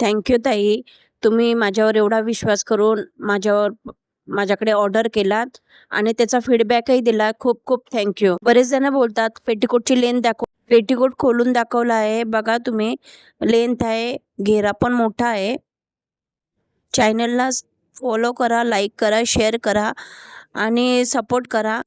Thank ताई. तुम्ही माझ्यावर एवढा विश्वास करून माझ्याकडे ऑर्डर केलात आणि त्याचा फीडबॅकही दिला. खूप खूप थँक बरेच जण बोलतात पेटीकोटची लेंथ दाखव. पेटीकोट खोलून दाखवला आहे. बघा तुम्ही, लेंथ आहे, घेरा पण मोठा आहे. चॅनलला फॉलो करा, लाईक करा, शेअर करा आणि सपोर्ट करा.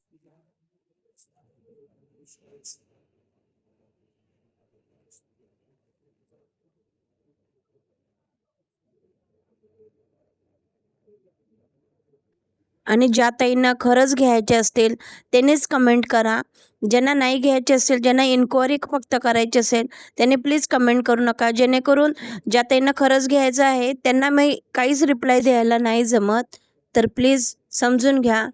आणि ज्या ताईंना खरंच घ्यायचे असतील त्यांनीच कमेंट करा. ज्यांना नाही घ्यायचे असेल, ज्यांना इन्क्वायरी फक्त करायची असेल, त्यांनी प्लीज कमेंट करू नका. जेणेकरून ज्या ताईंना खरंच घ्यायचं आहे त्यांना मी काहीच रिप्लाय द्यायला नाही जमत, तर प्लीज समजून घ्या.